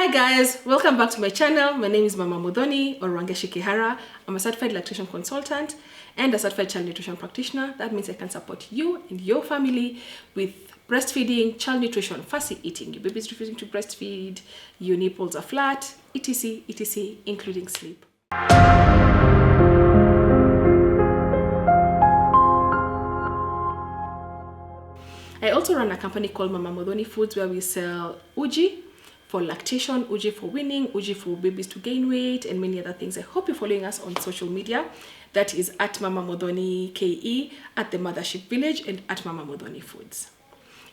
Hi guys, welcome back to my channel. My name is Mama Modani or Rangeshi Kihara. I'm a certified lactation consultant and a certified child nutrition practitioner. That means I can support you and your family with breastfeeding, child nutrition, fussy eating, your baby's refusing to breastfeed, your nipples are flat, etc, etc, including sleep. I also run a company called Mama Modani Foods where we sell uji for lactation, uji for weaning, uji for babies to gain weight, and many other things. I hope you're following us on social media. That is at Mama Modani KE, at the Mothership Village, and at Mama Modani Foods.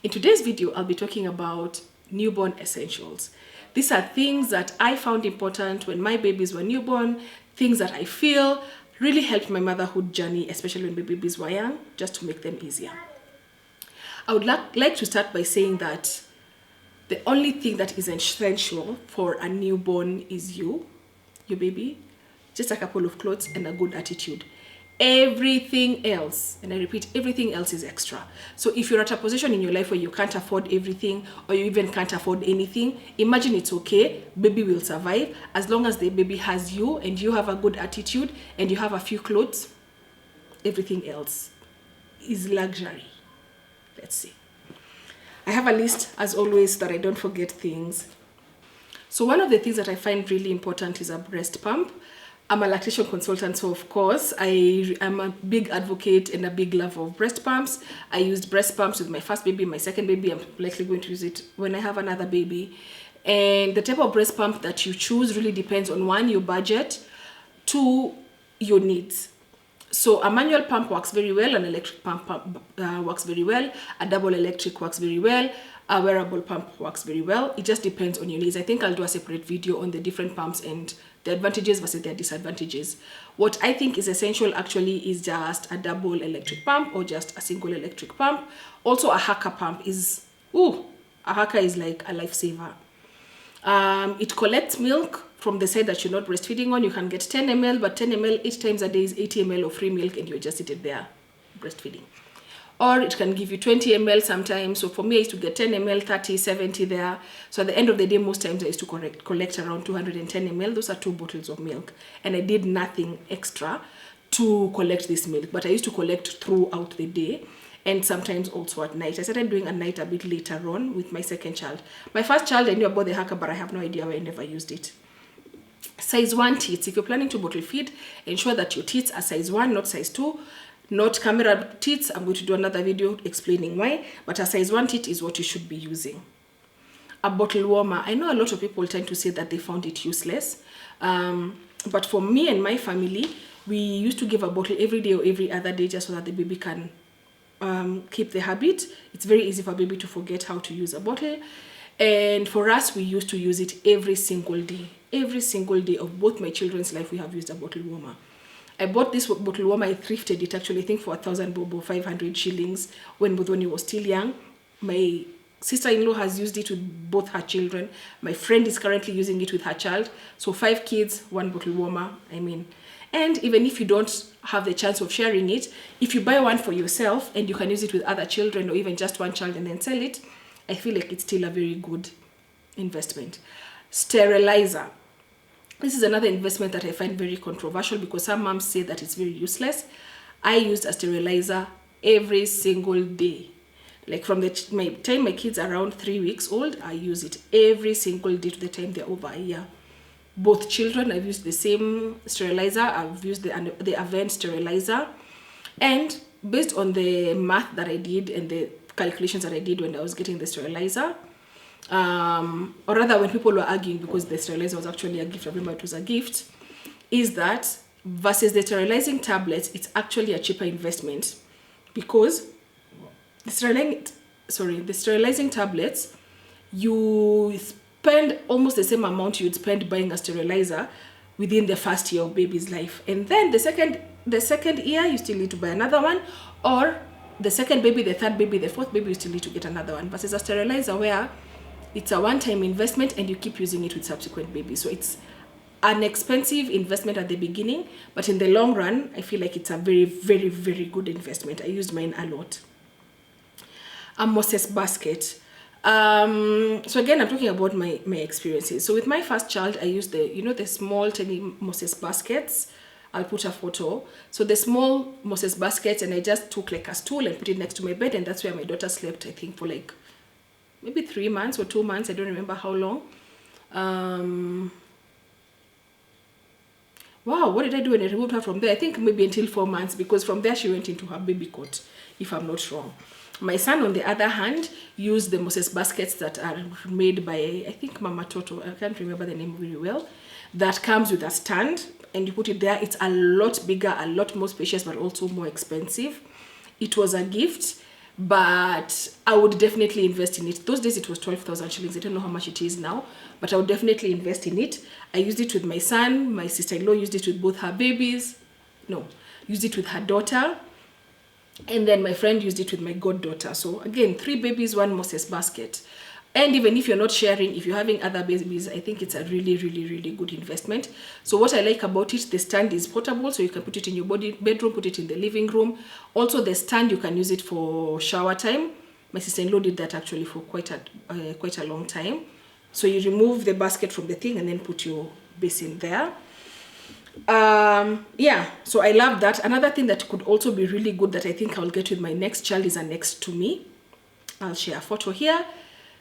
In today's video, I'll be talking about newborn essentials. These are things that I found important when my babies were newborn, things that I feel really helped my motherhood journey, especially when my babies were young, just to make them easier. I would like to start by saying that the only thing that is essential for a newborn is you, your baby, just a couple of clothes and a good attitude. Everything else, and I repeat, everything else is extra. So if you're at a position in your life where you can't afford everything or you even can't afford anything, imagine it's okay, baby will survive. As long as the baby has you and you have a good attitude and you have a few clothes, everything else is luxury. Let's see. I have a list, as always, that I don't forget things. So one of the things that I find really important is a breast pump. I'm a lactation consultant, so of course, I'm a big advocate and a big lover of breast pumps. I used breast pumps with my first baby, my second baby. I'm likely going to use it when I have another baby. And the type of breast pump that you choose really depends on, one, your budget, two, your needs. So a manual pump works very well, an electric pump works very well, a double electric works very well, a wearable pump works very well. It just depends on your needs. I think I'll do a separate video on the different pumps and the advantages versus their disadvantages. What I think is essential actually is just a double electric pump or just a single electric pump. Also a Haka pump is, a Haka is like a lifesaver. It collects milk from the side that you're not breastfeeding on. You can get 10 ml, but 10 ml 8 times a day is 80 ml of free milk and you're just sitting there breastfeeding. Or it can give you 20 ml sometimes. So for me, I used to get 10 ml, 30, 70 there. So at the end of the day, most times I used to collect around 210 ml. Those are 2 bottles of milk. And I did nothing extra to collect this milk, but I used to collect throughout the day and sometimes also at night. I started doing at night a bit later on with my second child. My first child, I knew about the Haka, but I have no idea why I never used it. Size 1 teats. If you're planning to bottle feed, ensure that your teats are size 1, not size 2. Not camera teats. I'm going to do another video explaining why, but a size 1 teat is what you should be using. A bottle warmer. I know a lot of people tend to say that they found it useless, but for me and my family, we used to give a bottle every day or every other day just so that the baby can keep the habit. It's very easy for a baby to forget how to use a bottle. And for us, we used to use it every single day. Every single day of both my children's life, we have used a bottle warmer. I bought this bottle warmer. I thrifted it actually, I think for 1,000 bob or 500 shillings when Modani was still young. My sister-in-law has used it with both her children. My friend is currently using it with her child. So 5 kids, 1 bottle warmer, And even if you don't have the chance of sharing it, if you buy one for yourself and you can use it with other children or even just one child and then sell it, I feel like it's still a very good investment. Sterilizer. This is another investment that I find very controversial because some moms say that it's very useless. I used a sterilizer every single day. Like from the time my kids are around 3 weeks old, I use it every single day to the time they're over a year. Both children, I've used the same sterilizer. I've used the Avent sterilizer. And based on the math that I did and the calculations that I did when I was getting the sterilizer, or rather when people were arguing because the sterilizer was actually a gift, I remember it was a gift, is that versus the sterilizing tablets, it's actually a cheaper investment because the sterilizing tablets, you spend almost the same amount you'd spend buying a sterilizer within the first year of baby's life. And then the second year, you still need to buy another one, or the second baby, the third baby, the fourth baby, you still need to get another one. Versus a sterilizer where it's a one-time investment and you keep using it with subsequent babies. So it's an expensive investment at the beginning, but in the long run, I feel like it's a very, very, very good investment. I used mine a lot. A Moses basket. So again, I'm talking about my experiences. So with my first child, I used the small tiny Moses baskets. I'll put a photo. So the small Moses baskets, and I just took like a stool and put it next to my bed, and that's where my daughter slept, I think, for like maybe 3 months or 2 months. I don't remember how long. Wow, what did I do when I removed her from there? I think maybe until 4 months, because from there she went into her baby cot, if I'm not wrong. My son, on the other hand, used the Moses baskets that are made by, I think, Mama Toto. I can't remember the name really well. That comes with a stand, and you put it there. It's a lot bigger, a lot more spacious, but also more expensive. It was a gift, but I would definitely invest in it. Those days it was 12,000 shillings. I don't know how much it is now, but I would definitely invest in it. I used it with my son. My sister-in-law used it with both her babies. No, used it with her daughter. And then my friend used it with my goddaughter. So again, 3 babies, 1 Moses basket. And even if you're not sharing, if you're having other babies, I think it's a really, really, really good investment. So what I like about it, the stand is portable, so you can put it in your bedroom, put it in the living room. Also, the stand, you can use it for shower time. My sister-in-law did that actually for quite a long time. So you remove the basket from the thing and then put your basin there. Yeah, so I love that. Another thing that could also be really good that I think I'll get with my next child is a next to me. I'll share a photo here.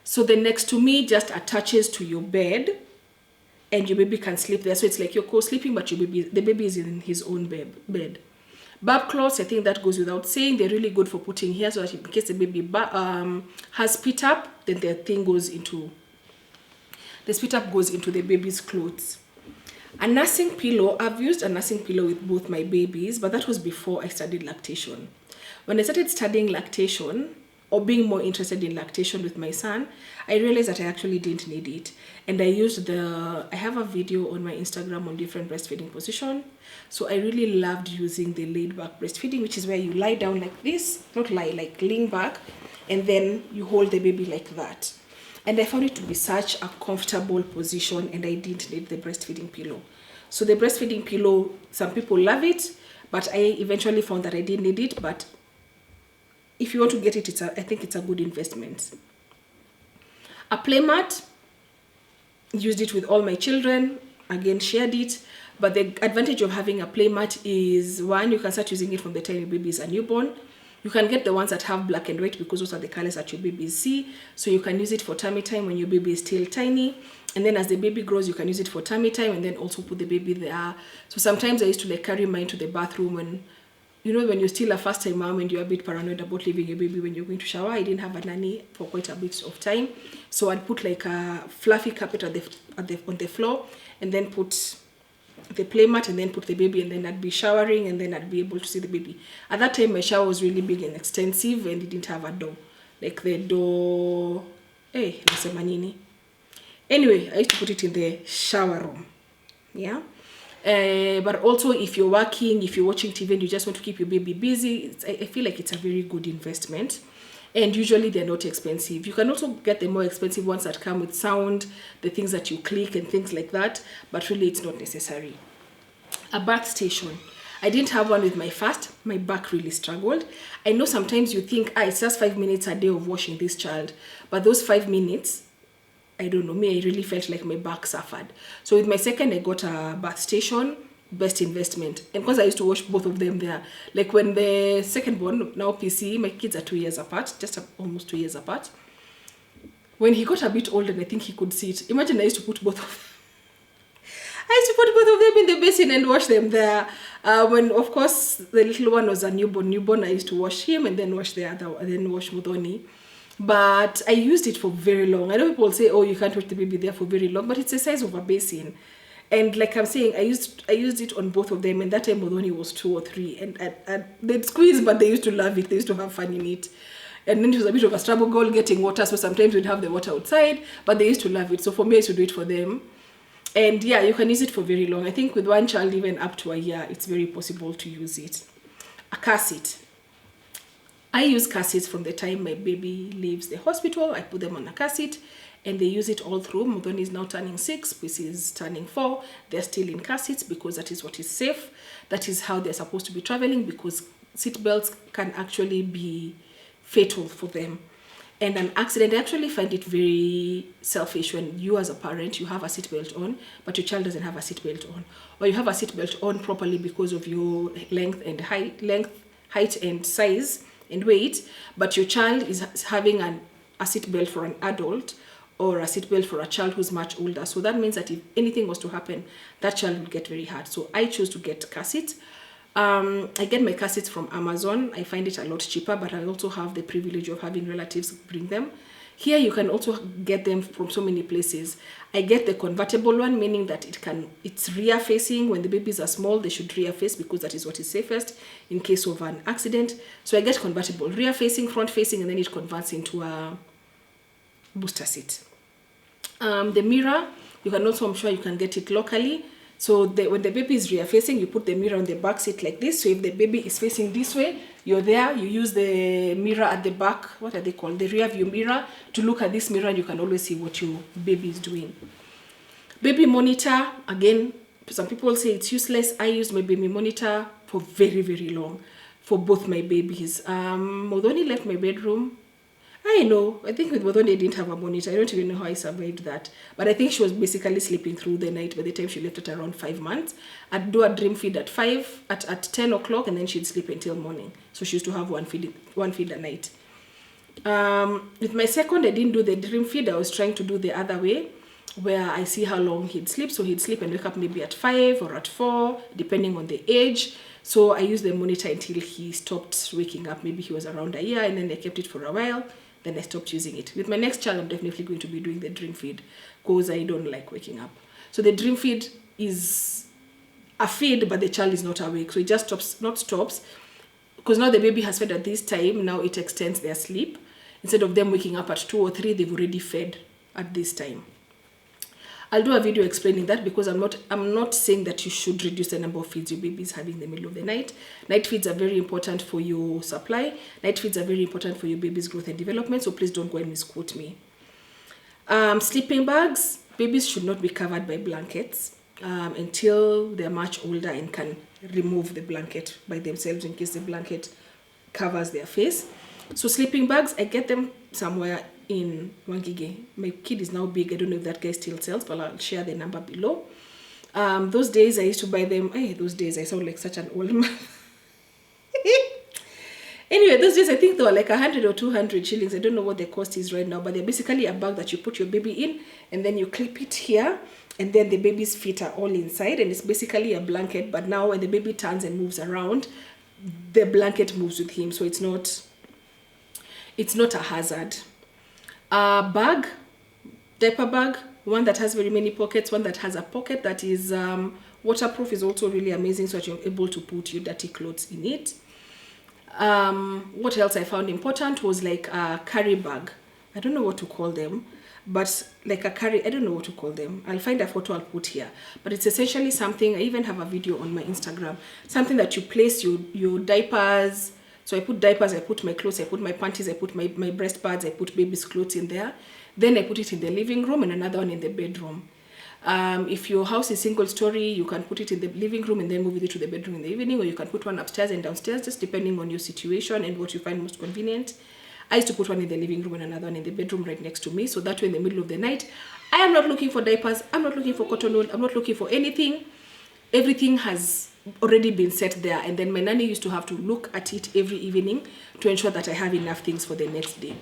So the next to me just attaches to your bed, and your baby can sleep there. So it's like you're co-sleeping, but the baby is in his own bed. Bab cloths, I think that goes without saying. They're really good for putting here, so that in case the baby has spit up, then the spit up goes into the baby's clothes. A nursing pillow. I've used a nursing pillow with both my babies, but that was before I studied lactation. When I started studying lactation, or being more interested in lactation with my son, I realized that I actually didn't need it. And I used I have a video on my Instagram on different breastfeeding position. So I really loved using the laid back breastfeeding, which is where you lie down like this, not lie, like lean back, and then you hold the baby like that. And I found it to be such a comfortable position, and I didn't need the breastfeeding pillow. So the breastfeeding pillow, some people love it, but I eventually found that I didn't need it. But if you want to get it, I think it's a good investment. A play mat, used it with all my children, again shared it. But the advantage of having a play mat is, one, you can start using it from the time your baby is a newborn. You can get the ones that have black and white because those are the colors that your babies see. So you can use it for tummy time when your baby is still tiny. And then as the baby grows, you can use it for tummy time and then also put the baby there. So sometimes I used to carry mine to the bathroom when you're still a first-time mom and you're a bit paranoid about leaving your baby when you're going to shower. I didn't have a nanny for quite a bit of time. So I'd put like a fluffy carpet on the floor, and then put the play mat, and then put the baby, and then I'd be showering, and then I'd be able to see the baby. At that time, my shower was really big and extensive, and it didn't have a door. Like the door... nasema nini? Anyway, I used to put it in the shower room. Yeah? But also, if you're working, if you're watching TV and you just want to keep your baby busy, I feel like it's a very good investment. And usually they're not expensive. You can also get the more expensive ones that come with sound, the things that you click and things like that, but really it's not necessary. A bath station. I didn't have one with my first. My back really struggled. I know sometimes you think, it's just 5 minutes a day of washing this child, but those 5 minutes, I don't know, I really felt like my back suffered. So with my second, I got a bath station. Best investment. And because I used to wash both of them there, like when the second born, now PC, my kids are 2 years apart, just almost 2 years apart. When he got a bit older, and I think he could see it, imagine I used to put both of them in the basin and wash them there. When of course the little one was a newborn, I used to wash him and then wash the other, and then wash Modani. But I used it for very long. I know people say, you can't wash the baby there for very long, but it's the size of a basin. And like I'm saying, I used it on both of them, and that time Modani was 2 or 3, and they'd squeeze, but they used to love it. They used to have fun in it. And then it was a bit of a struggle getting water, so sometimes we'd have the water outside, but they used to love it. So for me, I used to do it for them. And yeah, you can use it for very long. I think with one child, even up to a year, it's very possible to use it. A car seat. I use car seats from the time my baby leaves the hospital. I put them on a car seat, and they use it all through. Modani is now turning 6, Pussy is turning 4. They're still in car seats because that is what is safe. That is how they're supposed to be traveling, because seat belts can actually be fatal for them. and an accident, I actually find it very selfish when you as a parent, you have a seatbelt on, but your child doesn't have a seatbelt on. Or you have a seatbelt on properly because of your length and height and size and weight, but your child is having a seatbelt for an adult or a seatbelt for a child who's much older. So that means that if anything was to happen, that child will get very hurt. So I chose to get car seats. I get my car seats from Amazon. I find it a lot cheaper, but I also have the privilege of having relatives bring them. Here you can also get them from so many places. I get the convertible one, meaning that it's rear facing. When the babies are small, they should rear face because that is what is safest in case of an accident. So I get convertible, rear facing, front facing, and then it converts into a booster seat. The mirror, you can also, I'm sure you can get it locally. So when the baby is rear facing, you put the mirror on the back seat like this. So if the baby is facing this way, you're there, you use the mirror at the back, what are they called? The rear view mirror, to look at this mirror, and you can always see what your baby is doing. Baby monitor, again, some people say it's useless. I use my baby monitor for very, very long for both my babies. Modani left my bedroom. I know. I think with Modani I didn't have a monitor. I don't even know how I survived that. But I think she was basically sleeping through the night by the time she left at around 5 months. I'd do a dream feed at 10 o'clock, and then she'd sleep until morning. So she used to have one feed a night. With my second, I didn't do the dream feed. I was trying to do the other way, where I see how long he'd sleep. So he'd sleep and wake up maybe at 5 or at 4, depending on the age. So I used the monitor until he stopped waking up. Maybe he was around a year, and then I kept it for a while. Then I stopped using it. With my next child, I'm definitely going to be doing the dream feed because I don't like waking up. So the dream feed is a feed, but the child is not awake. So it just stops, because now the baby has fed at this time. Now it extends their sleep. Instead of them waking up at 2 or 3, they've already fed at this time. I'll do a video explaining that, because I'm not saying that you should reduce the number of feeds your baby is having in the middle of the night. Night feeds are very important for your supply. Night feeds are very important for your baby's growth and development, so please don't go and misquote me. Sleeping bags. Babies should not be covered by blankets until they're much older and can remove the blanket by themselves in case the blanket covers their face. So sleeping bags, I get them somewhere in Wangige. My kid is now big. I don't know if that guy still sells, but I'll share the number below. Those days I used to buy them. Those days I sound like such an old man. Anyway, those days I think they were like 100 or 200 shillings. I don't know what the cost is right now, but they're basically a bag that you put your baby in, and then you clip it here, and then the baby's feet are all inside, and it's basically a blanket. But now when the baby turns and moves around, the blanket moves with him, so it's not a hazard. Bag, diaper bag, one that has very many pockets, one that has a pocket that is waterproof is also really amazing, so that you're able to put your dirty clothes in it. What else I found important was like a carry bag. I don't know what to call them, but like a carry, I don't know what to call them. I'll find a photo I'll put here. But it's essentially something, I even have a video on my Instagram, something that you place your diapers. So I put diapers, I put my clothes, I put my panties, I put my breast pads, I put baby's clothes in there. Then I put it in the living room and another one in the bedroom. If your house is single story, you can put it in the living room and then move it to the bedroom in the evening, or you can put one upstairs and downstairs, just depending on your situation and what you find most convenient. I used to put one in the living room and another one in the bedroom right next to me, so that way in the middle of the night, I am not looking for diapers, I'm not looking for cotton wool, I'm not looking for anything. Everything has already been set there, and then my nanny used to have to look at it every evening to ensure that I have enough things for the next day.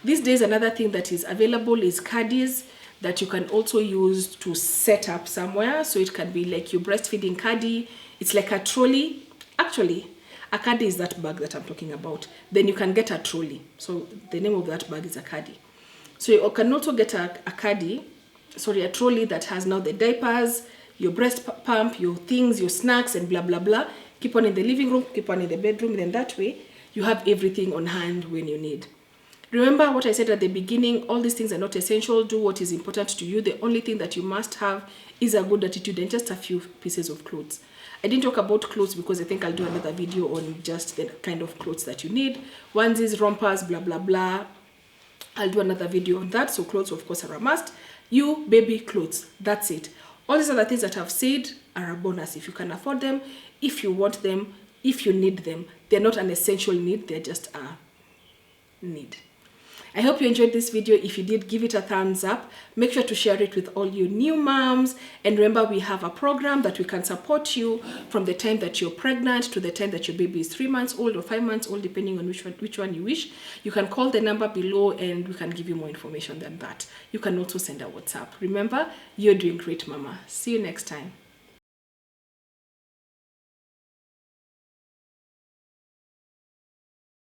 These days, another thing that is available is caddies that you can also use to set up somewhere. So it can be like your breastfeeding caddy. It's like a trolley. Actually, a caddy is that bag that I'm talking about. Then you can get a trolley. So the name of that bag is a caddy. So you can also get a trolley that has now the diapers, your breast pump, your things, your snacks, and blah, blah, blah. Keep one in the living room, keep one in the bedroom. Then that way, you have everything on hand when you need. Remember what I said at the beginning, all these things are not essential. Do what is important to you. The only thing that you must have is a good attitude and just a few pieces of clothes. I didn't talk about clothes because I think I'll do another video on just the kind of clothes that you need. Onesies, rompers, blah, blah, blah. I'll do another video on that. So clothes, of course, are a must. You, baby, clothes. That's it. All these other things that I've said are a bonus if you can afford them, if you want them, if you need them. They're not an essential need, they're just a need. I hope you enjoyed this video. If you did, give it a thumbs up. Make sure to share it with all you new moms. And remember, we have a program that we can support you from the time that you're pregnant to the time that your baby is 3 months old or 5 months old, depending on which one you wish. You can call the number below and we can give you more information than that. You can also send a WhatsApp. Remember, you're doing great, mama. See you next time.